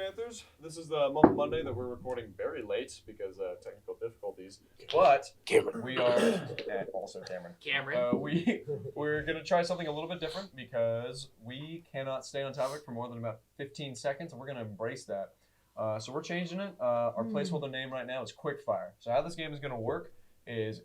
Panthers. This is the Mumble Monday that we're recording very late because technical difficulties. But we are, and also Cameron. We're gonna try something a little bit different because we cannot stay on topic for more than about 15 seconds, and we're gonna embrace that. So we're changing it. Our placeholder name right now is Quickfire. So how this game is gonna work is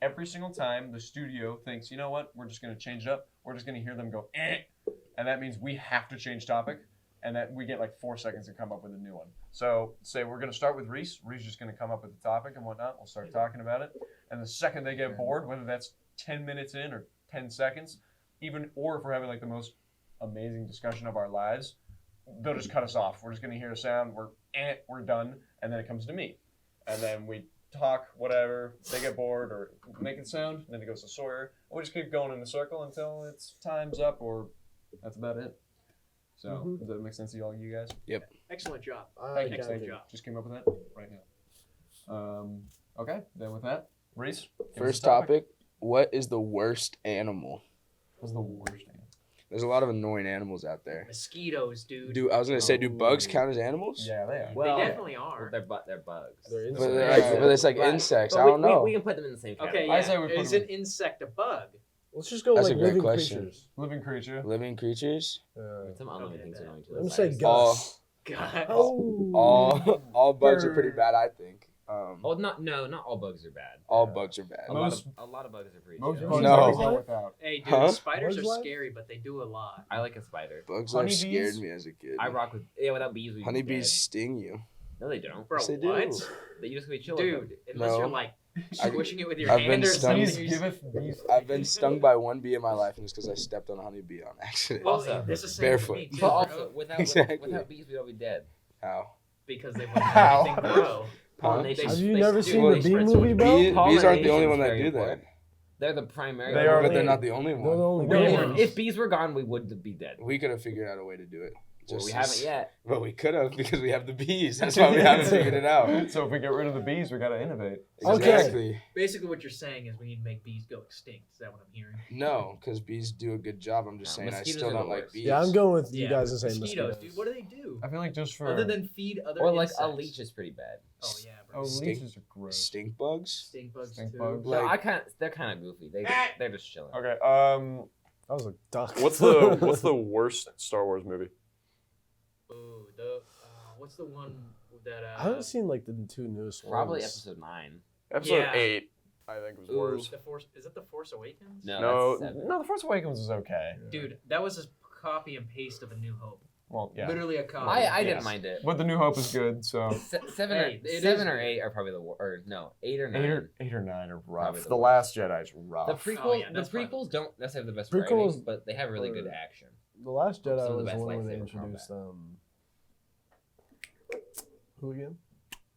every single time the studio thinks, you know what, we're just gonna change it up. We're just gonna hear them go, and that means we have to change topic. And that we get like 4 seconds to come up with a new one. So say we're going to start with Reece. Reece is just going to come up with the topic and whatnot. We'll start talking about it. And the second they get bored, whether that's 10 minutes in or 10 seconds, or if we're having like the most amazing discussion of our lives, they'll just cut us off. We're just going to hear a sound. We're done. And then it comes to me. And then we talk, whatever. They get bored or make a sound. And then it goes to Sawyer. And we just keep going in a circle until it's time's up or that's about it. So, does that make sense to you guys? Yep. Excellent job. Thank you. Just came up with that right now. Okay, then with that, Reece. First topic, what is the worst animal? What's the worst animal? There's a lot of annoying animals out there. Mosquitoes, dude. I was going to say, do bugs count as animals? Yeah, they are. Well, they definitely are. They're bugs. But it's like insects. I don't know. We can put them in the same category. Okay, yeah. Is an insect a bug? Let's just go That's like a great living question. creatures. Living creature. Living creatures? Some unliving things are going to. Let me say Gus. God. All bugs are pretty bad, I think. Not all bugs are bad. All bugs are bad. A lot of bugs are pretty Most chill. bugs No. without. Hey, dude, Huh? spiders are Bugs scary, but they do a lot. I like a spider. Bugs Honeybees? scared me as a kid. I rock with without bees. We'd Honeybees be dead. sting you. No, they don't. Bro, Yes, they what? do. You just be chill with them. Dude, unless No. you're like squishing it with your I've hand been or stung. something. I've been stung by one bee in my life, and it's because I stepped on a honeybee on accident. Well, Also, this is same for me, barefoot. too, But bro, also, without bees, we'd all be dead. How? because they wouldn't let anything grow. Pollination. Have you They never do. seen They the bee spread movie, so bro? Bees aren't the only Pollination's one that very do that. important. They're the primary. They are. But they're not the only They're the one. only No, ones. if bees were gone, we would be dead. We could have figured out a way to do it. Well, we haven't yet. But we could have because we have the bees. That's why we haven't figured it out. So if we get rid of the bees, we gotta innovate. Okay. Exactly. Basically, what you're saying is we need to make bees go extinct. Is that what I'm hearing? No, because bees do a good job. I'm just No, saying I mosquitoes still are the don't like worst. bees. Yeah, I'm going with you Yeah, guys and saying mosquitoes, mosquitoes. dude. What do they do? I feel like just for Other than feed other Or like insects. a leech is pretty bad. Oh yeah, bro. leeches are gross. Stink bugs? Stink bugs Stink too. bugs. No, Like- they're kind of goofy. They're just chilling. Okay. That was a duck. What's the worst Star Wars movie? Ooh, what's the one that? I haven't seen like the two newest ones. Probably episode 9. Episode Yeah. 8, I think was worse. The Force is it the Force Awakens? No, that's 7. no, The Force Awakens is okay. Dude, that was a copy and paste of A New Hope. Well, yeah. Literally a copy. I didn't Yes. mind it. But The New Hope is good, so. Seven Hey, it or is- 8 are probably the worst. Or no, 8 or 9. 8 or 9 are rough. Probably the The Last Jedi's rough. The prequels, Oh, yeah, that's the prequels don't necessarily have the best Prequels writing, but they have really good are- action. The Last Jedi Some of the was best the one where they lightsaber introduced who again?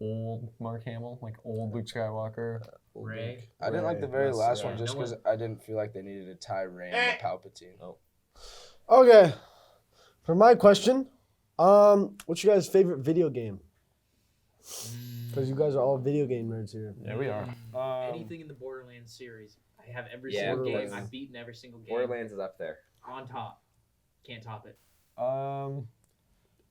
Old Mark Hamill, like old Luke Skywalker. Ray. I didn't like the very Yes, last yeah. one just No because I didn't feel like they needed to tie Rey and Palpatine. Oh. Okay. For my question, what's your guys' favorite video game? Because you guys are all video game nerds here. Yeah, we are. Anything in the Borderlands series. I have every Yeah, single game. Borderlands. I've beaten every single game. Borderlands is up there. On top. Can't top it.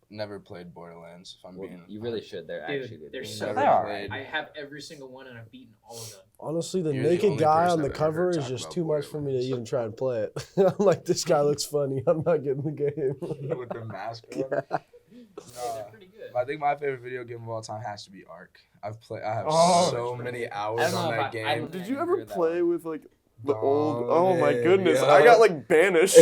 Never played Borderlands, if I'm Well, being you really should. They're Dude, actually good. they're games. so Never They are. played. I have every single one and I've beaten all of them. Honestly, the You're the naked only guy person on the I've ever cover heard is talk just about too much for me to Borderlands even so try and play it. I'm like, this guy looks funny. I'm not getting the game. With the mask on. Hey, they're pretty good. I think my favorite video game of all time has to be Ark. I have Oh. so many I hours don't on know that if I game. Did you ever play with like the Oh, old? Oh my yeah, goodness! yeah. I got like banished.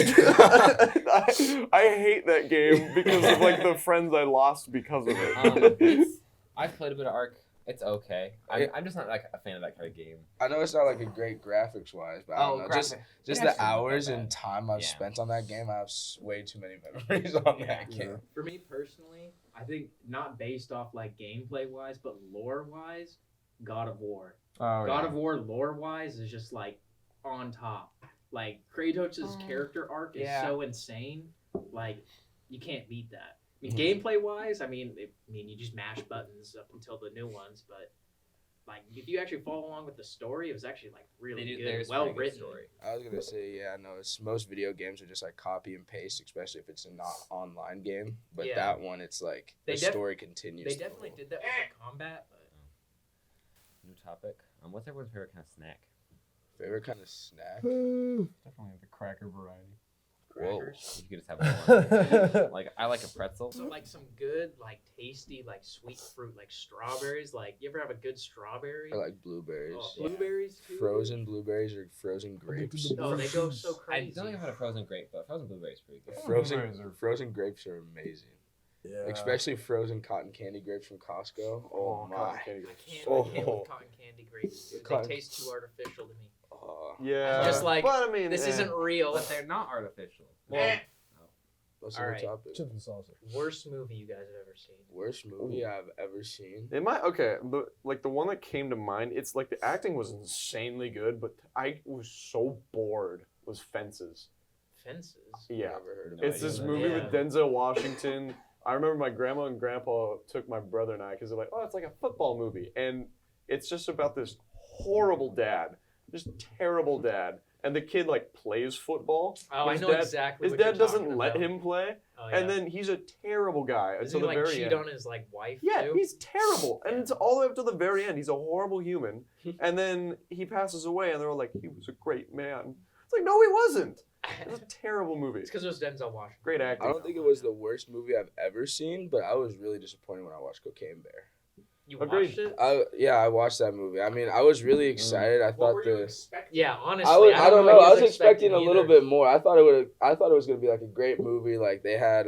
I hate that game because of like the friends I lost because of it. I've played a bit of Ark. It's okay. I'm just not like a fan of that kind of game. I know it's not like a great graphics wise, but I don't know. Just Graphic- the hours not that and bad. time I've Yeah. spent on that game, I have way too many memories on that game. For me personally, I think not based off like gameplay wise, but lore wise, God of War. Oh, God of War lore wise is just like on top. Like Kratos' character arc is Yeah. so insane. Like you can't beat that. I mean, gameplay wise, I mean, you just mash buttons up until the new ones, but like if you actually follow along with the story, it was actually like really good, There's well pretty good written. story. I was gonna say, yeah, no, it's most video games are just like copy and paste, especially if it's a not online game. But Yeah. that one, it's like They the def- story continues. They definitely did that with the combat, but New topic. What's everyone's favorite kind of snack? Favorite kind of snack? Definitely the cracker variety. Whoa. crackers. You could just have one. Like I like a pretzel. So like some good, like tasty, like sweet fruit, like strawberries. Like you ever have a good strawberry? I like blueberries. Oh, blueberries too. Frozen blueberries or frozen grapes. Oh, they go so I crazy. don't even have a frozen grape, but frozen blueberry is pretty good. Blueberries are- Frozen grapes are amazing. Yeah. Especially frozen cotton candy grapes from Costco. Oh my. cotton candy I grapes. can't Oh. with cotton candy grapes. Dude. They Cotton- taste too artificial to me. Yeah. Just like, but I mean, This isn't real. But they're not artificial. Well, What's All the right. topic? Chips and salsa. worst movie you guys have ever seen? Worst movie I've ever seen. It might okay, the one that came to mind. It's like the acting was insanely good, but I was so bored. Was Fences. Fences. Yeah, Never heard of No it's it. this idea. movie Yeah. with Denzel Washington. I remember my grandma and grandpa took my brother and I because they're like, oh, it's like a football movie, and it's just about this horrible dad, just terrible dad, and the kid like plays football. Oh, I His know dad- exactly. His what dad you're doesn't talking let about. him play, Oh, yeah. and then he's a terrible guy Doesn't until he the like very cheat end. on his like wife Yeah, too? he's terrible, and it's all the way up to the very end. He's a horrible human, and then he passes away, and they're all like, "He was a great man." It's like, no, he wasn't. It's a terrible movie. It's because it was Denzel Washington. Great acting. I don't think it was the worst movie I've ever seen, but I was really disappointed when I watched Cocaine Bear. You Agreed. watched it? I watched that movie. I mean, I was really excited. I What thought were you the expecting? Yeah, honestly, I don't know. what I he was expecting a little either. bit more. I thought it was gonna be like a great movie. Like they had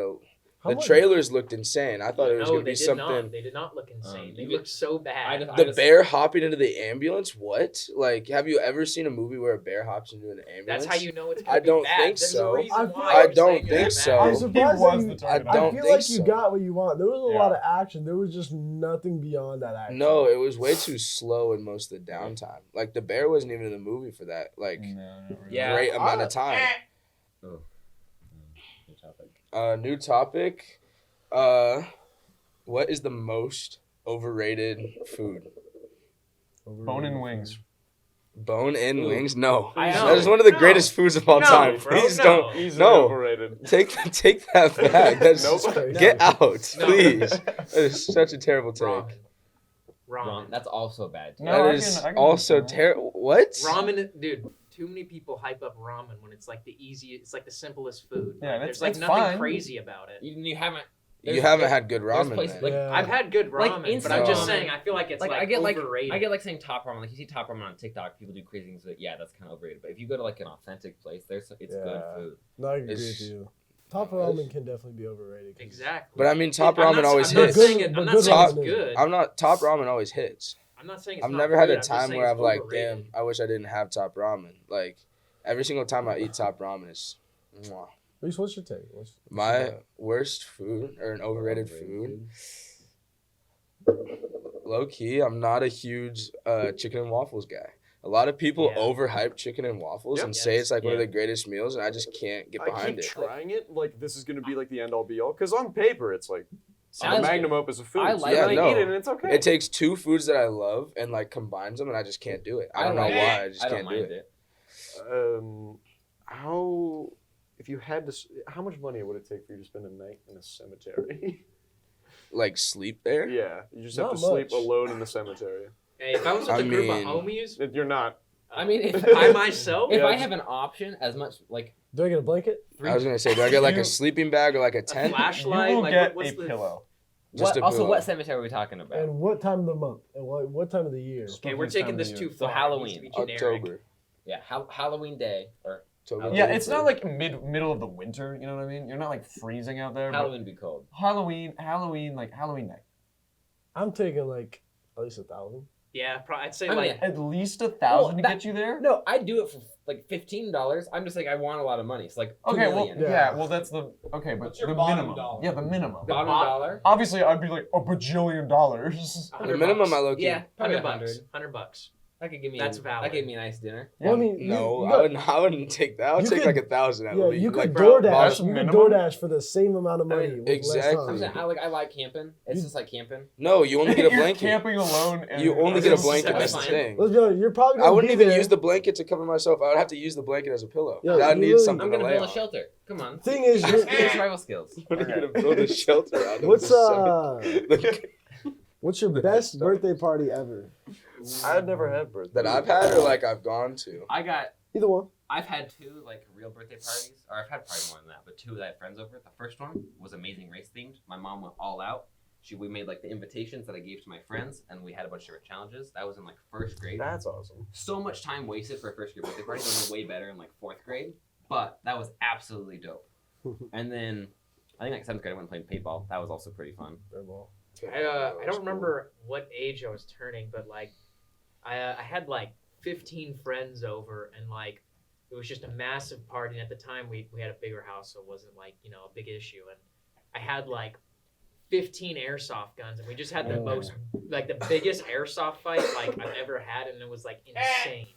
the much- trailers looked insane. I thought it was No, gonna they be did something. not. They did not look insane. They you looked so bad. The bear hopping into the ambulance? What? Like, have you ever seen a movie where a bear hops into an ambulance? That's how you know it's gonna I don't be bad. think There's so. A reason I why feel- you're I don't saying think it's so. I'm bad. surprised He was that the you, target I don't I feel think like you so. got what you want. There was a Yeah. lot of action. There was just nothing beyond that action. No, it was way too slow in most of the downtime. Like the bear wasn't even in the movie for that like No, not really. Yeah. great amount of time. New topic. New topic. What is the most overrated food? Bone and wings. Bone and Ooh. wings? No. I know. That is one of the No. greatest foods of all No, time. bro, Please no. don't. Easily No. overrated. Take that back. That's Nope. get out, No. please. That is such a terrible take. Ramen. Wrong. Ramen. That's also bad. Too. No, That I is can also understand that. terrible. What? Ramen, dude. Too many people hype up ramen when it's like the easiest. It's like the simplest food. Yeah, Like, that's- there's like that's nothing fine. crazy about it. You haven't. You haven't had good there's ramen. places Then. like- Yeah. I've had good Like ramen, but instant I'm just ramen. saying I feel like it's Like, like I get overrated. like saying top ramen. Like you see top ramen on TikTok, people do crazy things. But yeah, that's kind of overrated. But if you go to like an authentic place, it's good Yeah. food. No, I agree It's- with you. Top ramen can definitely be overrated. 'cause Exactly. But I mean, top I'm ramen not- always I'm not hits. saying it- I'm But not good saying it's ramen is- good. I'm not. Top ramen always hits. I'm not saying it's I've not never had good, a I'm just time saying where it's I've like, overrated. damn, I wish I didn't have top ramen. Like every single time I eat top ramen is, mwah. Reece, what's your take? What's My worst food or an overrated food. Low key, I'm not a huge chicken and waffles guy. A lot of people Yeah. overhype chicken and waffles Yep. and say it's like one of Yeah. the greatest meals, and I just can't get I behind keep it. trying it. Like this is gonna be like the end all be all. Because on paper, it's like a Sounds magnum opus of food. I so like then it. I eat No. it and it's okay. It takes two foods that I love and like combines them, and I just can't do it. I don't know like why. it. I just I don't can't do mind it. How if you had to? How much money would it take for you to spend a night in a cemetery? Like sleep there. Yeah, you just have Not to sleep much. alone in the cemetery. Hey, if I was with I a group mean- of homies, You're not. I mean, if I myself, if Yeah, I just- have an option, as much like Do I get a blanket? I was gonna say, do I get like You- a sleeping bag or like a a tent? flashlight, you will like get what's a the pillow. Just what? a Also, pillow. what cemetery are we talking about? And what time of the month? And what time of the year? Okay, we're This time taking of this the too year. far. So It needs to be generic. October. Yeah, Halloween Day or October. Yeah, it's not like middle of the winter. You know what I mean? You're not like freezing out there. but Halloween be cold. Halloween night. I'm taking like at least 1,000. Yeah, I'd say I mean, like At least 1,000 to that- get you there. No, I'd do it for like $15. I'm just like I want a lot of money. It's like $2 Okay, well, million. Yeah. yeah, well, that's the okay, but What's your the bottom minimum. dollar? Yeah, the minimum. bottom bot- dollar. Obviously, I'd be like a bajillion dollars. The minimum I look Yeah, probably 100 $100. bucks. $100 bucks. That could give me. That's valid. That gave me a nice dinner. Well, I mean, No, you I wouldn't take that. I would you take could- like 1,000 at Yeah, least. you could Like, bro, DoorDash. that's You could minimum. DoorDash for the same amount of money. with less exactly. time. I'm saying I like camping. It's You- just like camping. No, you only get a You're blanket. camping alone. And You only get a blanket. That's That's the fine. thing. Let's be honest. You're probably gonna I wouldn't be even there. use the blanket to cover myself. I would have to use the blanket as a pillow. Yeah, I'd you need really- something I'm to gonna lay build a on. shelter. Come on. Thing is, Ask me your survival skills. What are you gonna build a shelter out of? what's Like, what's your best birthday party ever? I've never had birthday. that I've had or like I've gone to? I got. Either one. I've had 2 like real birthday parties, or I've had probably more than that, but 2 that I had friends over. The first one was Amazing Race themed. My mom went all out. We made like the invitations that I gave to my friends, and we had a bunch of different challenges. That was in like 1st grade. That's awesome. So much time wasted for a 1st grade birthday party. It was way better in like 4th grade, but that was absolutely dope. And then I think like 7th grade I went and played paintball. That was also pretty fun. I don't remember what age I was turning, but like I had like 15 friends over, and like it was just a massive party. And at the time we had a bigger house, so it wasn't like, you know, a big issue. And I had like 15 airsoft guns, and we just had the most, like the biggest airsoft fight like I've ever had, and it was like insane.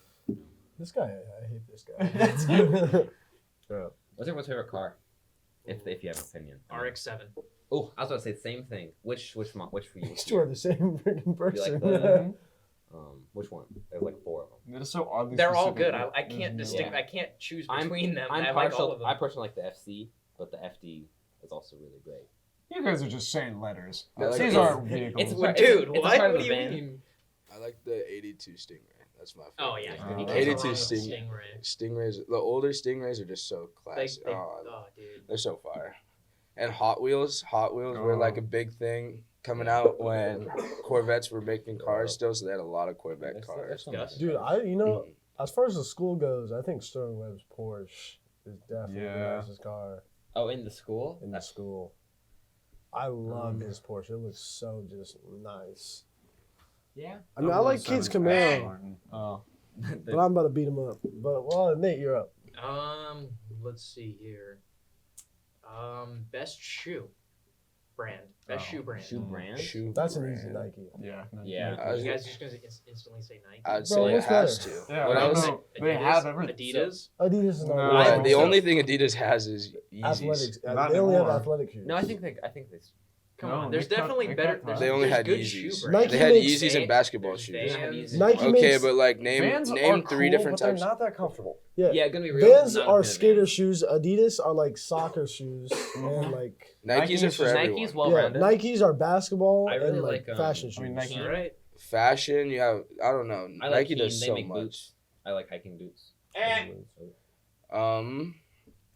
This guy, I hate this guy. What's everyone's favorite car? If you have an opinion. RX-7. Oh, I was about to say the same thing. Which for you? These two are the same freaking You person. like the, which one? There's like 4 of them. It is so oddly They're all specific. good. I can't distinct. Yeah. I can't choose I'm- between them. I'm I like all partial. of them. I personally like the FC, but the FD is also really great. You guys are just saying letters. I like These it. aren't vehicles. It's Dude, it's a what? part of What the do you van. mean? I like the 82 Stingray. That's my favorite. Oh yeah, Oh. you can't 82 go wrong with Sting- Stingray. Stingrays, the older Stingrays are just so classic. They, oh, oh, dude. they're so fire. And Hot Wheels were like a big thing coming out when Corvettes were making cars still, so they had a lot of Corvette cars. Dude, as far as the school goes, I think Sterling Webb's Porsche is definitely the nicest car Oh, in the school? in the school. I love his Porsche. It looks so just nice. Yeah. I mean, I like Kate's Camaro, Oh. but I'm about to beat him up. But, well, Nate, you're up. Let's see here. Best shoe brand. Best shoe brand. Shoe brand? Shoe That's an brand. easy Nike. Yeah. Yeah. I was- You guys just gonna instantly say Nike? I'd Bro, say it what's has better? to. Yeah, When I was- no, they have everything. Adidas. Adidas is not No, good. The only thing Adidas has is Yeezys. Athletics. Not They only have anymore. athletic shoes. No, I think they. Come No, on, there's they cut- definitely they better. cut There's, They only there's had good Yeezys. shoe Nike brands. They had makes- Yeezys and basketball There's shoes. Vans. Nike Okay, makes, but like name Vans are 3 cool, different but they're types. not that comfortable. Yeah, gonna be real. Vans not a are fan of skater Vans. shoes. Adidas are like soccer shoes, and like Nikes are for everyone. Nike's well yeah, rounded. Nikes are basketball I really and like like, fashion shoes. I mean, Nike- All right. Fashion, you have I don't know. I like Nike Keen, does they so make much. boots. I like hiking boots. Eh. Um,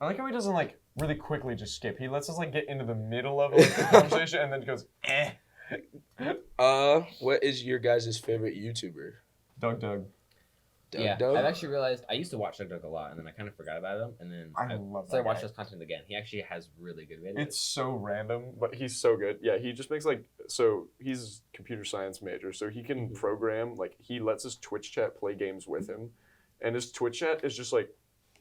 I like how he doesn't like really quickly just skip. He lets us like get into the middle of like, the conversation and then goes, eh. what is your guys' favorite YouTuber? Doug. Doug Yeah, Doug? I've actually realized I used to watch Doug a lot, and then I kind of forgot about him, and then I love that started guy. watching his content again. He actually has really good videos. It's so random, but he's so good. Yeah, he just makes like, so he's a computer science major, so he can program, like he lets his Twitch chat play games with him. And his Twitch chat is just like,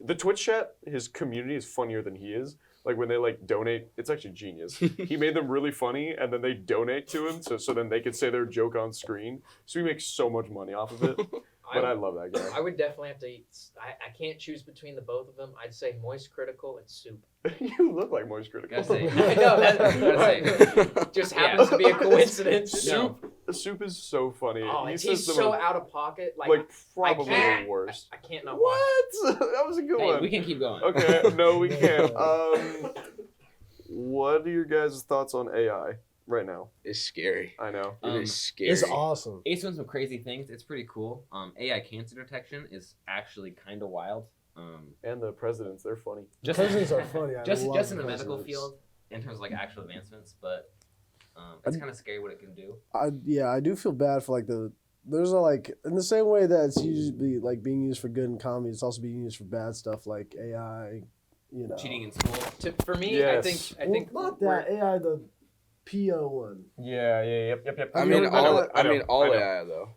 the Twitch chat, his community is funnier than he is. Like when they like donate, it's actually genius. He made them really funny and then they donate to him so then they could say their joke on screen. So he makes so much money off of it. But I love that guy. I would definitely have to eat. I can't choose between the both of them. I'd say Moist Critical and Soup. You look like Moist Critical. Gotta say, I know, that just happens to be a coincidence. No. Soup is so funny. Oh, he he's says the so most, out of pocket. like I probably can't- the worst. I can't not watch. What? That was a good Hey, one. we can keep going. Okay, no, we can't. What are your guys' thoughts on AI right now? It's scary. I know. It is scary. It's awesome. It's doing some crazy things. It's pretty cool. AI cancer detection is actually kind of wild. And the presidents, they're funny. Just Presidents are funny. I just love in the medical presidents. field in terms of like actual advancements, but it's kind of scary what it can do. I do feel bad for like there's a like in the same way that it's usually like being used for good in comedy, it's also being used for bad stuff like AI, you know. Cheating in school. For me, Yes. I think Well, not that AI, the PO one. Yeah, yep. I I mean, know, all I know. AI though.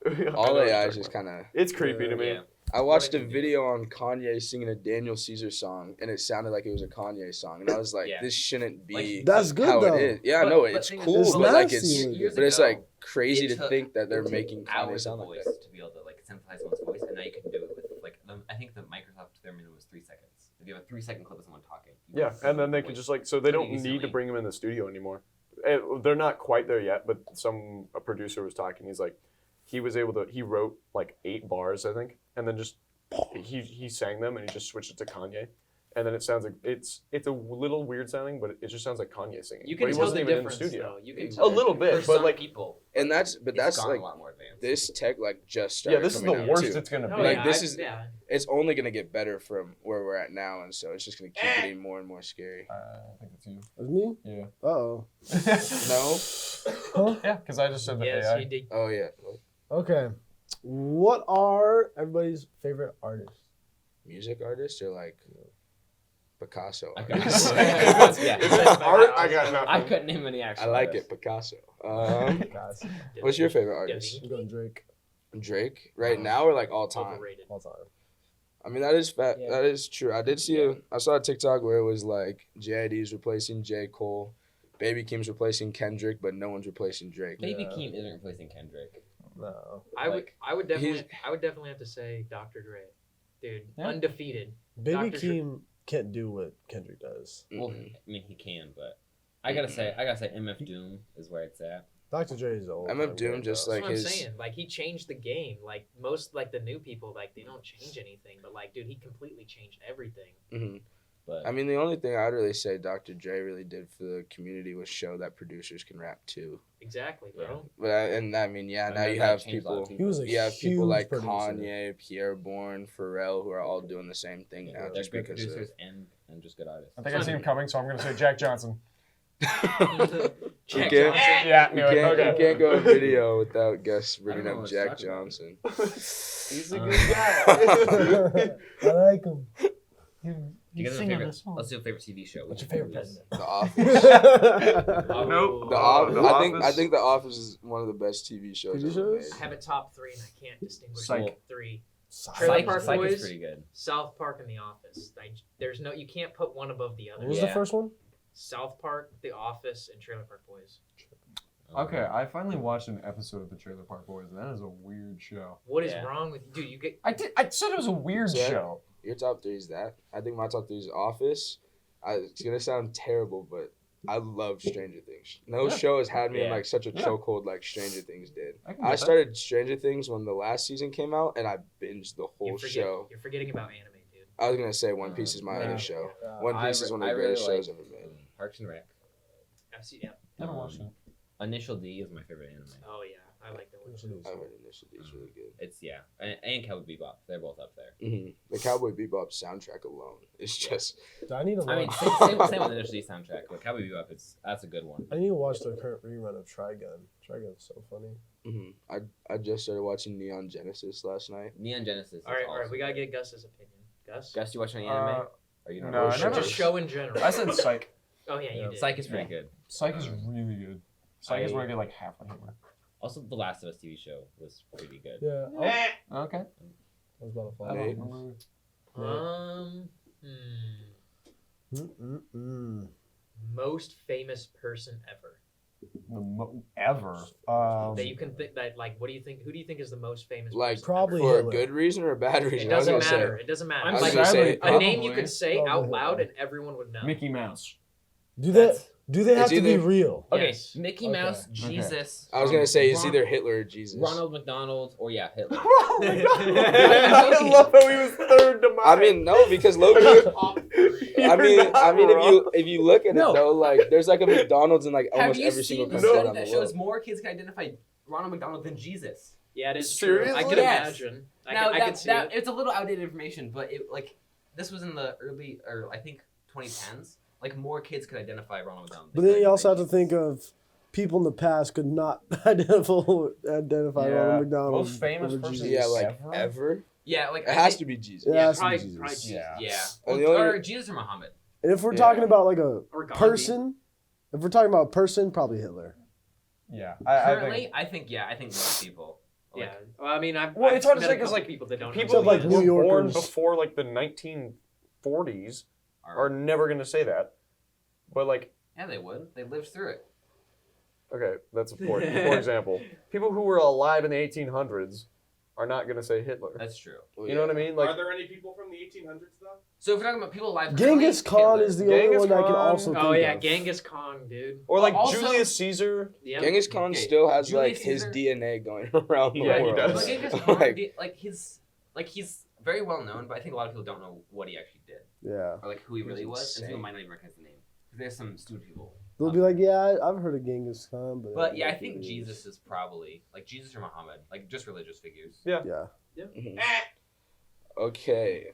I All know what AI you're is just talking kind of. about. It's creepy to me. Yeah. I watched What a it can do. video on Kanye singing a Daniel Caesar song, and it sounded like it was a Kanye song, and I was like, Yeah. "This shouldn't be Like, That's good how though. it is." Yeah, I But- know but it's thing is, cool, it's but like nasty it's with it. Years but it's ago, like crazy it to took think that they're making Kanye hours sound of like voice that. to be able to like synthesize someone's voice, and now you can do it with like I think the Microsoft their minimum was 3 seconds. If you have a 3-second clip of someone talking. Yeah, and then they can just like so they don't Pretty need to easily. bring them in the studio anymore. They're not quite there yet, but a producer was talking. He's like, he wrote like 8 bars, I think, and then just he sang them and he just switched it to Kanye. And then it sounds like it's a little weird sounding, but it just sounds like Kanye singing. You But can he tell wasn't the even difference, in the studio. though. You can A tell little bit, For but some like people, And that's it's gone like a lot more advanced. this tech like just started. yeah, this is the coming out, worst too. it's gonna Oh, be. Like, yeah, this I- is- yeah. It's only gonna get better from where we're at now, and so it's just gonna keep getting more and more scary. I think it's you. It's me? Yeah. Uh-oh. No? Huh? Yeah, because I just said the Yes, AI. he did. Oh yeah. Okay. What are everybody's favorite artists? Music artist or like Picasso? I artist? couldn't- yeah. Is it art? I got nothing. I couldn't name any actual. I like artists. it, Picasso. Guys, What's your favorite artist? I'm going Drake Drake, right now or like all time? Overrated. all time. I mean that is fact. Yeah. That is true. I saw a TikTok where it was like JID's replacing J. Cole, Baby Keem's replacing Kendrick, but no one's replacing Drake. Baby Yeah. Keem isn't replacing Kendrick. No. I would he's- definitely have to say Dr. Dre. Dude, Yeah. undefeated. Baby Dr. Keem can't do what Kendrick does. Well, Mm-mm. I mean he can, but I gotta say MF Doom is where it's at. Dr. Dre is old. MF Doom just That's like what I'm his. saying. Like he changed the game. Like most like the new people, like they don't change anything. But like, dude, he completely changed everything. Mhm. But I mean, the only thing I'd really say Dr. Dre really did for the community was show that producers can rap too. Exactly, bro. But I mean, yeah, And now then you that have changed a lot of people. He was a You have huge people like producer. Kanye, Pierre Bourne, Pharrell, who are all doing the same thing now they're just good because of. producers and just good artists. I think I see him coming, so I'm gonna say Jack Johnson. Jack can't- Johnson. Yeah, You knew it. can't, Okay. you can't go a video without Gus bringing know up what Jack it's talking about. Johnson. He's a Um, good guy. I like him. Do you guys have a favorite? Let's do a favorite TV show. What's your favorite president? The Office. Oh, Nope. The Oh, Office. The I Office? think The Office is one of the best TV shows TV ever shows? made. I have a top 3 and I can't distinguish Psych. the 3. Psych. Trailer Park Psych Boys? is pretty good. South Park and The Office. You can't put one above the other. What was the Yeah. first one? South Park, The Office, and Trailer Park Boys. Okay, I finally watched an episode of the Trailer Park Boys, and that is a weird show. What is Yeah. wrong with you? Dude, you get I said it was a weird Yeah. show. Your top 3 is that. I think my top 3 is Office. It's gonna sound terrible, but I love Stranger Things. No Yeah. show has had me in Yeah. like such a Yeah. chokehold like Stranger Things did. I can I get that. started Stranger Things when the last season came out, and I binged the whole show. You're forgetting about anime, dude. I was gonna say One Piece is my Yeah. other show. Yeah. One Piece is one of the greatest shows ever made. Parks and Rec. I've seen. Yeah. Never watched it. Initial D is my favorite anime. Oh yeah, I like that one. I've heard Initial D is really good. It's and Cowboy Bebop. They're both up there. The Cowboy Bebop soundtrack alone is just. Do I need to I mean, watch. same with the Initial D soundtrack, but Cowboy Bebop that's a good one. I need to watch the current rerun of Trigun. Trigun's so funny. I just started watching Neon Genesis last night. Neon Genesis. All right, we gotta get Gus's opinion. Gus. Gus, you watch any anime? Or you don't no, know? I never- Just show in general. I said Psych. Oh yeah, you Yeah. did. Psych is pretty good. Psych is really good. Psych is where I get like half my humor. Also, The Last of Us TV show was pretty good. Yeah. Oh, Okay. I was about to I follow. Nate? don't remember. Most famous person ever Ever. that you can think that like. What do you think? Who do you think is the most famous? Like person Probably for Hitler. a good reason or a bad ever? reason. It I was doesn't gonna matter. It doesn't matter. I was Like gonna say a name you probably. could say Probably out Hitler. loud and everyone would know. Mickey Mouse. Do they? That's- Do they have It's to be either- real? Okay, Yes. Mickey Okay. Mouse, Jesus. I was gonna say it's Ron- either Hitler or Jesus. Ronald McDonald or Hitler. I love how he was third to mine. I mean, no, because Logan. I mean, if you look at No. it though, like there's like a McDonald's in like Have almost you every seen single the country study around that the shows world. more kids can identify Ronald McDonald than Jesus? Yeah, it is true. I Seriously? can Yes. imagine. I Now can see it. it's a little outdated information, but this was in the early or I think 2010s. Like more kids could identify Ronald McDonald. But then you also have to think of people in the past could not identify Yeah. Ronald McDonald. Most famous over person Jesus. Yeah, like Ever? ever. Yeah, like It has to be Jesus. Yeah, it has to be probably, Jesus. probably Jesus. Yeah. Yeah, And Well, the only- or Jesus or Muhammad. And if we're Yeah. talking about like a Or Gandhi. person, if we're talking about a person, probably Hitler. Yeah. Currently, I think most people. Like, Yeah. Well, I mean, I've Well, it's hard to met say a 'cause, couple like, people that don't people know like who who he is. New were born Yorkers. before like the 1940s are never gonna say that. But like, yeah, they would. They lived through it. okay, that's a for example, people who were alive in the 1800s are not going to say Hitler. That's true. You know what I mean? Like, Are there any people from the 1800s though? So if we're talking about people alive, Genghis Khan is the only Genghis one I can Khan. also think Oh yeah, of. Genghis Khan, dude. or like Also- Julius Caesar. Yeah. Genghis Khan Okay, still has Julius like his Caesar- DNA going around the Yeah, he world. does. But Genghis Khan, Like- he's very well known, but I think a lot of people don't know what he actually did Yeah. or like who he really He's was, and people insane. might not even recognize the name. 'Cause there's some stupid people. They'll be like, yeah, I've heard of Genghis Khan, but. But yeah, I don't know think who it Jesus is probably like Jesus or Muhammad, like just religious figures. Yeah. Mhm. Okay.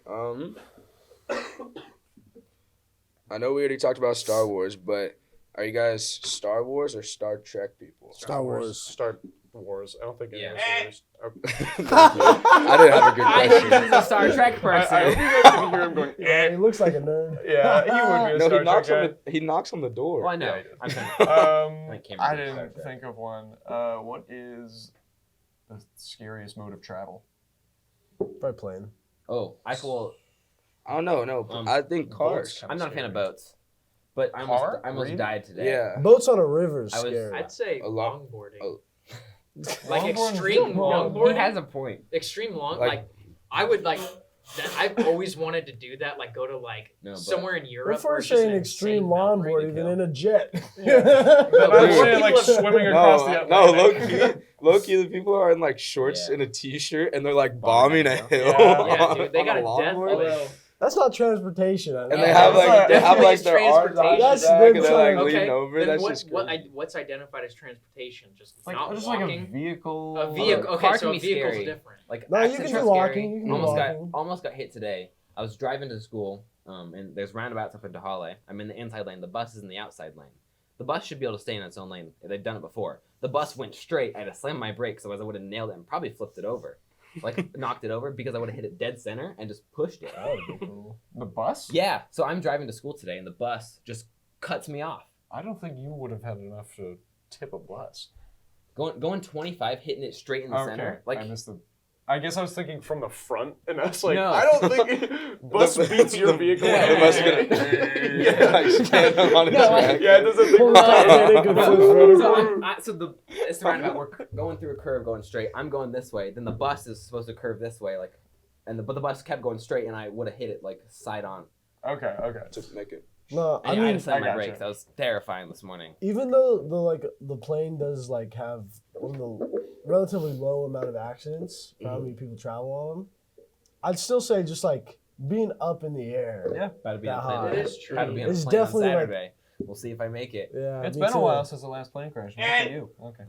I know we already talked about Star Wars, but are you guys Star Wars or Star Trek people? Star Wars. Star Wars. I don't think any Yeah. of us are I didn't have a good I question. think he's a Star Trek person. I hope you guys can hear him going, Yeah, he looks like a nerd. Yeah, he would be a No, Star he knocks Trek on he knocks on the door. Well, I know. Yeah, he I'm saying, guy. Cameron I did Star didn't Trek. think of one. What is the scariest mode of travel? Probably playing. oh, I will. I don't know. No, I think cars. I'm not a fan of boats, but I Car? almost Really? died today. Yeah. Boats on a river is I was- scary. I'd say A lot- longboarding. oh. Like Longboarding? extreme No, longboarding. He has a point. Extreme long. Like- Like I would like. That, I've always wanted to do that. Like go to like No, but- somewhere in We're Europe. where it's first just saying an extreme insane mountain range. longboarding than in a jet. But But I'm dude. saying like People have- swimming across the No, Atlantic. low key, the people are in like shorts Yeah. and a t-shirt and they're like bombing a hill. Yeah, dude, they on got a death longboard. blow. That's not transportation. I And know. they have like they have Definitely like their arms on transportation. their That's back them and they're like trying- leaning Okay, over. then That's what, just crazy. what's identified as transportation? Just Like, not just walking. like a vehicle. A vehicle. Car Okay, can so a be vehicle's scary. different. Like No, you accidents can are do scary. walking, you can do almost got hit today. I was driving to school, and there's roundabouts up in Dahale. I'm in the inside lane. The bus is in the outside lane. The bus should be able to stay in its own lane. They've done it before. The bus went straight. I had to slam my brakes, otherwise I would have nailed it and probably flipped it over, like knocked it over because I would have hit it dead center and just pushed it. That would be cool. The bus? Yeah. So I'm driving to school today, and the bus just cuts me off. I don't think you would have had enough to tip a bus. Going 25, hitting it straight in the center. Like I missed the. I guess I was thinking from the front, and that's like No. I don't think bus beats your vehicle. Yeah, The bus is Yeah. gonna like stand up on its No, like- back. Yeah, it doesn't Pull think the Titanic and flip vertical. So it's the roundabout. We're going through a curve, going straight. I'm going this way. Then the bus is supposed to curve this way, like, but the bus kept going straight, and I would have hit it like side on. Okay. To make it. No, I And I mean, had to slam I my gotcha. brakes. That was terrifying this morning. even though the plane does like have one of the relatively low amount of accidents for how many people travel on them, I'd still say just like being up in the air. Yeah. About to be on a That plane. high. It is true. About to be on a It's plane on definitely, like- Saturday. We'll see if I make it. Yeah, It's me been too. a while since the last plane crash. Look at you. Okay.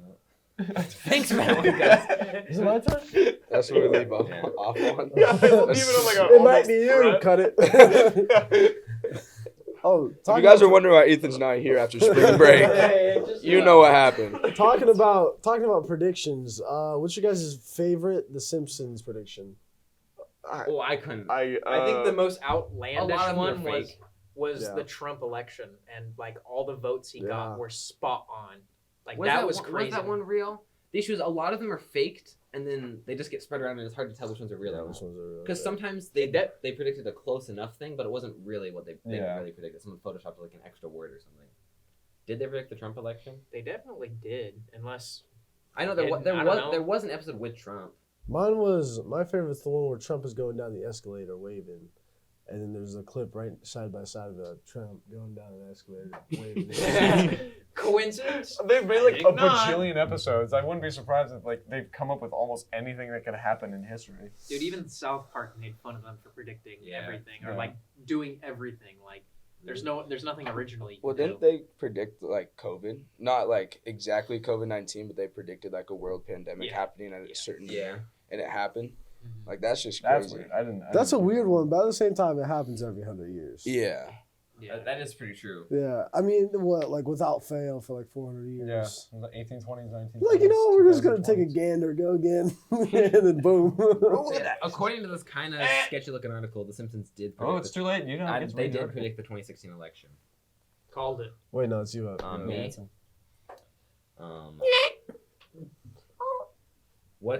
Thanks, man. guys. Is it my turn? That's what we leave off, Yeah. off on. Yeah, we'll leave it on like a. It might be you. almost Cut it. threat. Oh, If you talking guys are about, wondering why Ethan's not here after spring break, you know what happened. talking about predictions. What's your guys' favorite The Simpsons prediction? Oh, I couldn't. I think the most A outlandish lot of them one are fake. was Yeah. the Trump election, and like all the votes he Yeah. got were spot on. Like Was that was one- crazy. Was that one real? The issue is a lot of them are faked, and then they just get spread around, and it's hard to tell which ones are real. Which ones are real? Because sometimes they predicted a close enough thing, but it wasn't really what they Yeah. really predicted. Someone photoshopped like an extra word or something. Did they predict the Trump election? They definitely did, unless I know I don't know. there was an episode with Trump. Mine was my favorite's the one where Trump is going down the escalator waving, and then there's a clip right side by side of Trump going down an escalator waving. coincidence. They've made like a Think not. bajillion episodes. I wouldn't be surprised if like they've come up with almost anything that could happen in history. Dude, even South Park made fun of them for predicting Yeah. everything or Yeah. like doing everything. Like there's nothing original you can Well, do. didn't they predict like COVID? Not like exactly COVID-19, but they predicted like a world pandemic Yeah. happening at Yeah. a certain Yeah. year, and it happened. Mhm. Like that's just That's crazy. weird. I didn't. That's a weird one, but at the same time, it happens every 100 years. Yeah. Yeah. That is pretty true. Yeah, I mean, what, like without fail for like 400 Yeah. years. 1820s, 1920s. Like, you know, we're just gonna take a gander, go again, and then boom. According to this kind of sketchy looking article, The Simpsons did predict Oh, it's too late. You know, they did predict the 2016 election. Called it. Wait, no, it's you. Me.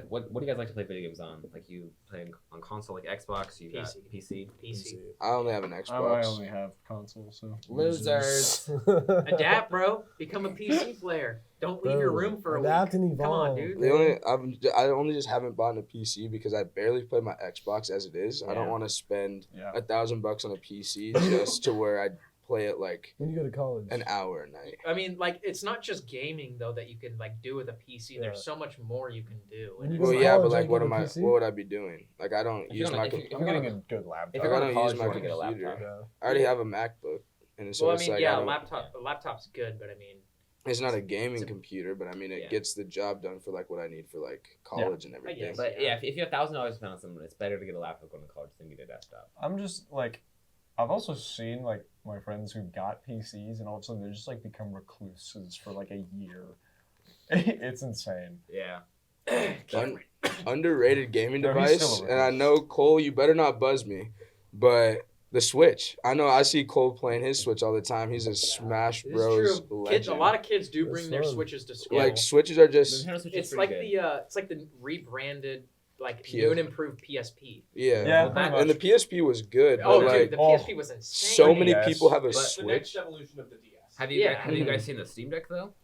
What do you guys like to play video games on? Like you playing on console like Xbox? You got PC. PC. I only have an I Xbox. only have console, so. Losers. Adapt, bro. Become a PC player. Don't leave your room for a Adapt week. and Come on, evolve. dude. I only just haven't bought a PC because I barely play my Xbox as it is. I don't Yeah. want to spend Yeah. $1,000 on a PC just to where I play it like When you go to college. an hour a night. I mean, like, it's not just gaming though that you can like do with a PC. Yeah. There's so much more you can do. When And you it's go Well, to yeah, but college, like, you what get a am I? PC? What would I be doing? Like, I don't If use you're my. gonna- if I'm getting a good laptop. If you're going I to don't college, use you my want to get a computer. laptop. Yeah. I already have a MacBook, and so well, I it's mean, like yeah, I don't- a laptop's good, but I mean, It's not a gaming It's a- computer, but I mean, it Yeah. gets the job done for like what I need for like college and everything. guess. But yeah, if you have $1,000 to spend on something, it's better to get a laptop going to college than get a desktop. I'm just like, I've also seen like my friends who got PCs and all of a sudden they just like become recluses for like a year. It's insane. Yeah. Underrated gaming No, he's device, still a and I know Cole, you better not buzz me, but the Switch. I know I see Cole playing his Switch all the time. He's a Smash it's Bros. true. legend. Kids, a lot of kids do That's bring their fun. Switches to school. Like Switches are just Nintendo Switch is it's pretty like good. it's like the rebranded, like PS new and improved PSP. yeah. Yeah, Well, pretty much. And the PSP was good, Oh, but dude, like the oh, PSP was insane. so many Yes. people have a But The next Switch. evolution of the DS. Have you Yeah. have you guys seen the Steam Deck though?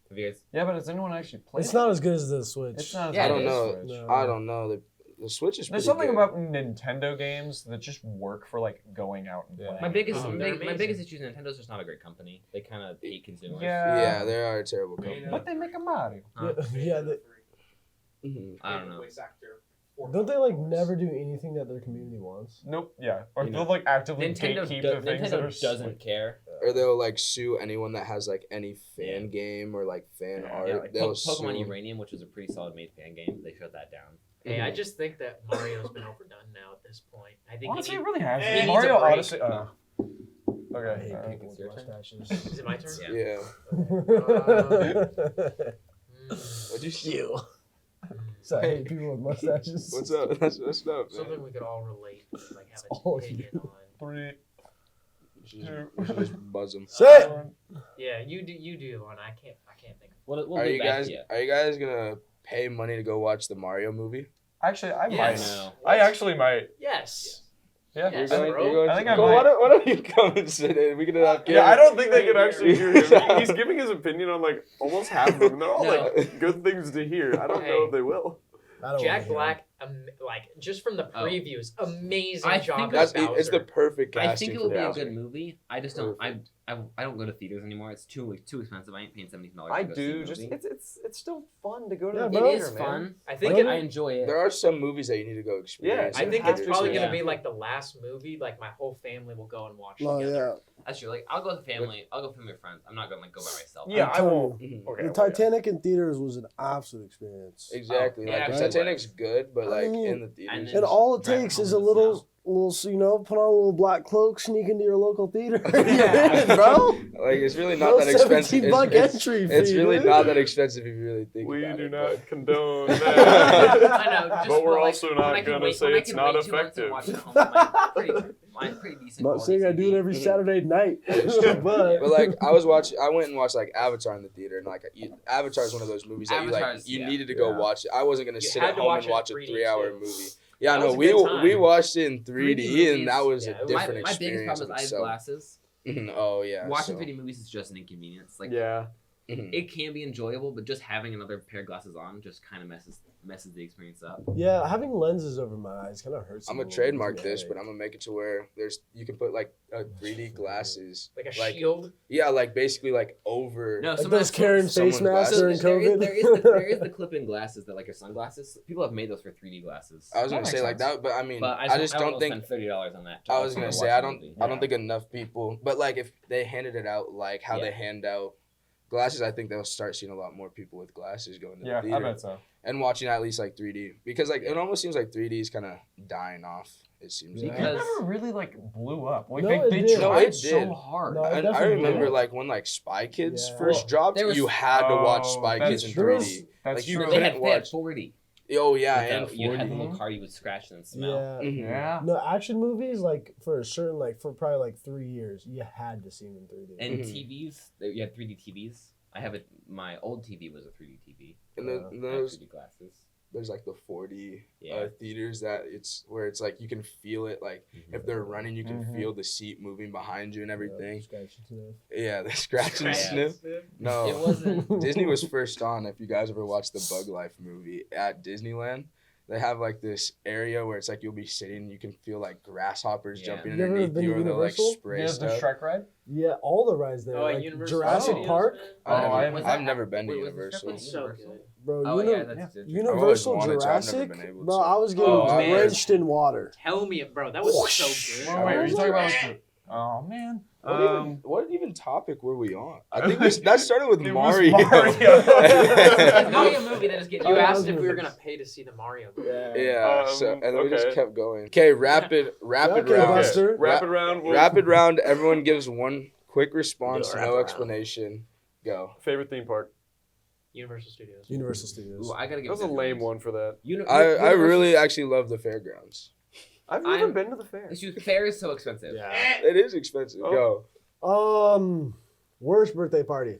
Have you guys? Yeah, but has anyone actually played It's it? not as good as the Switch. It's not as Yeah, I good don't as know. Switch. No. I don't know. The Switch is There's pretty something good. about Nintendo games that just work for like going out and Yeah. playing. My biggest They're my amazing. biggest issue is Nintendo's just not a great company. They kind of hate consumers. Yeah, they are a terrible company. But they make a Mario. Huh? Yeah, Mhm. I don't know. Voice actor for don't they like never do anything that their community wants? Nope. Yeah. Or You they'll know, like actively Nintendo, gatekeep do- the things that are Nintendo doesn't care. Or they'll like sue anyone that has like any fan game or like fan Yeah. art. Yeah, like They'll Pokemon sue. Uranium, which was a pretty solid made fan game, they shut that down. Hey, I just think that Mario's been overdone now at this point. I think Honestly, he it really has. He needs Mario a break. Odyssey. I Okay. hate alright. people with It's your turn. mustaches. is it my turn? Yeah. What'd you You. So I hate people with mustaches. What's up? That's what's up, Something man. we could all relate, like have all a opinion on. 3, You should just buzz them. Say it. 1. Yeah, you do one. I can't think. We'll Are leave you that guys? to you. Are you guys gonna pay money to go watch the Mario movie? Actually, I Yes. might. No. I actually might. Yes. Yeah. Yes, I think- bro. I think I Cole, might. why don't you come and sit in? We can have. Yeah, I don't think they could Right actually here. hear him. He's giving his opinion on like almost half of them. They're all No. like good things to hear. I don't know if they will. I don't Jack wanna hear Black, like just from the Oh. previews, amazing I job think as That's Bowser. it's the perfect I casting think it for will be a Bowser. good movie. I just don't. I don't go to theaters anymore. It's too expensive. I ain't paying $70. I to go see a do. Just movie. it's still fun to go to Yeah, the It bro. theater, is man. fun. I think Like, it, I enjoy it. There are some movies that you need to go experience. I in think theaters. it's probably Yeah. gonna be like the last movie. Like my whole family will go and watch Oh together. yeah. That's true. Like I'll go with family. I'll go with my friends. I'm not gonna like go by myself. Yeah, I'm I telling won't. Mhm. Okay. The well, yeah. Titanic in theaters was an absolute experience. Exactly. Oh, like yeah, the actually Titanic's good, but I like mean, in the theaters. then And all it driving takes home is a in the little, snow. put on a little black cloak, sneak into your local theater. Yeah. Yeah, bro. Like it's really not No that expensive. $17 It's, entry it's fee, really dude. not that expensive if you really think We about do it. not but- condone I that. know, just But we're for, like, also when not I can gonna wait- say when I it's can not wait 2 months and effective. watch it at home, my pretty decent. Not saying I do it quality every Mhm. Saturday night, But but like I went and watched like Avatar in the theater, and like Avatar is one of those movies that Avatar's- you yeah. need to go Yeah. watch. I wasn't gonna You sit had at to home watch and it watch a 3D 3-hour too. movie. Yeah, That no, was a good time. we watched it in 3D, 3D and that was movies, a yeah, it was- different My biggest experience. problem is I have in itself. glasses. Oh yeah. Watching so. 3D movies is just an inconvenience. Like Yeah. Mhm. it can be enjoyable, but just having another pair of glasses on just kind of messes the experience up. yeah, having lenses over my eyes kind of hurts. I'm a gonna little trademark bit. this, but I'm gonna make it to where you can put like 3D glasses, like a like shield. yeah, like basically like over. No, Like some those carrying face someone's masks glasses. during there COVID. there is the clip-in glasses that like your sunglasses. People have made those for 3D glasses. I was That gonna say makes like sense. that, but I mean, But I just don't think. spend $30 on that. to I also was gonna watch say a I don't movie. I don't think enough people, but like if they handed it out like how they Yeah. hand out glasses, I think they'll start seeing a lot more people with glasses going to Yeah, the I theater bet so. and watching at least like 3D because like it almost seems like 3D is kind of dying off. It seems Yeah. like. It Because- never really like blew up. Like No, they it did. No, tried it so did. hard. No, it I definitely remember did. like when like Spy Kids Yeah. first Well, dropped, there was- you had to watch Oh, Spy that's Kids in true. 3D. That's Like, you true. they had couldn't watch- 4D. Oh yeah, With and the- you had the 4D. little car you would scratch and smell. Yeah. Mhm. Yeah. No, action movies, like, for a certain, like, for probably, like, 3 years, you had to see them in 3D. And Mhm. TVs, you had 3D TVs. I have it. My old TV was a 3D TV. And Yeah. the, I had those 3D glasses. there's like the 40 Yeah. theaters that it's where it's like you can feel it. Like if they're running, you can feel the seat moving behind you and everything. Yeah, the scratch and sniff. No, It wasn't. Disney was first on. If you guys ever watched the Bug Life movie at Disneyland, they have like this area where it's like you'll be sitting and you can feel like grasshoppers Yeah. jumping You ever underneath been you, to or they'll like Universal? spray the stuff. Shrek ride? Yeah, all the rides there. Oh, like Universal Jurassic Studios, Park. man. I've never been to Wait, was the Universal. Shrek one So Universal? good. Bro, Oh Uni- yeah, that's Universal wanted to, I've never Jurassic, been able bro, to. I was getting Oh, man. drenched in water. Tell me, bro, that was so good. Wait, are you talking about like the... Oh, man. What even topic were we on? I think that started with It was Mario. Mario. It's Mario movie that is getting. You Oh, asked that if was we were good. gonna pay to see the Mario movie. Yeah, so, and then we just okay. kept going. Okay, rapid Okay, round. Buster. Rapid round. Rapid round. Everyone gives one quick response, Rapid no round. explanation. Go. Favorite theme park? Universal Studios. Universal Studios. Ooh, I gotta That give. was a lame one for that. I really actually love the fairgrounds. I've never been to the fair. Fair is so expensive. Yeah. It is expensive. Oh. Go. Worst birthday party.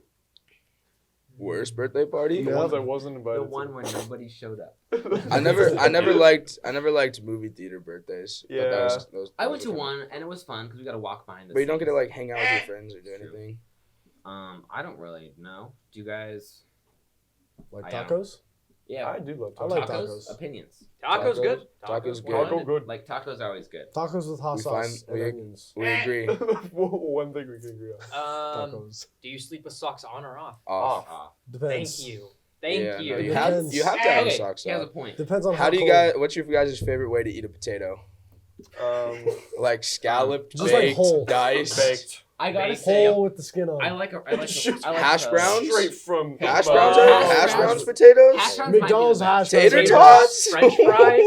Worst birthday party? The Yeah. ones I wasn't The invited one where nobody showed up. to. I never liked movie theater birthdays. But Yeah. those I went to were fun. one and it was fun because we got to walk behind the But you don't get to scenes. like hang out with your friends or do True. anything. I don't really know. Do you guys? Like I am. tacos? Yeah. I do love I tacos. like tacos. Opinions. Tacos good. Tacos good. Taco good. Like tacos are always good. Tacos with hot We sauce find- and we- onions. We agree. One thing we can agree on. Tacos. Do you sleep with socks on or off? Off. Off. Depends. Thank you. Thank Yeah, you. no, you have Depends. to have Okay, socks he has a off. point. Depends on How do you cold. guys? What's your guys' favorite way to eat a potato? Like scalloped, Just like baked, whole. diced, Baked. I gotta Baked. say, Whole with the skin on. I like Hash browns? Straight from hash Uh, browns. hash Hash browns. browns potatoes. Hash browns might be McDonald's the best. hash browns. Tater are tots. French fries?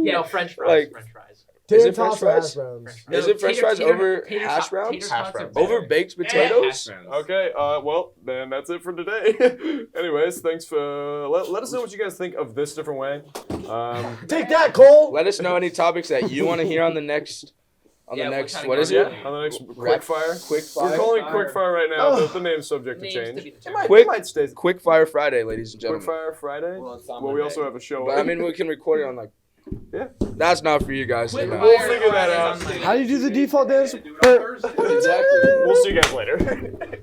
Yeah, no, French fries. Like- French fries. Tater Is it French tots or hash fries? browns? Is it French fries over hash browns? Tater Hash tots are browns. better. Over baked Yeah, potatoes? hash browns. Okay, well, then that's it for today. Anyways, thanks for... Let us know what you guys think of this different way. Take that, Cole! Let us know any topics that you want to hear on the next. Yeah, what kind of What is Yeah, it? on the next quick fire. Quick We're fire. calling it quick fire right now, Oh. but the name's subject to Names change. to be It determined. might, Quick- it might stay Quick fire Friday, ladies and quick gentlemen. fire Friday. Well, it's on Well, we Monday. also have a show. But I mean, we can record it on like. Yeah. That's not for you guys to Quick know. We'll fire figure that Fridays out. on Monday. How do you do the default dance? Exactly. We'll see you guys later.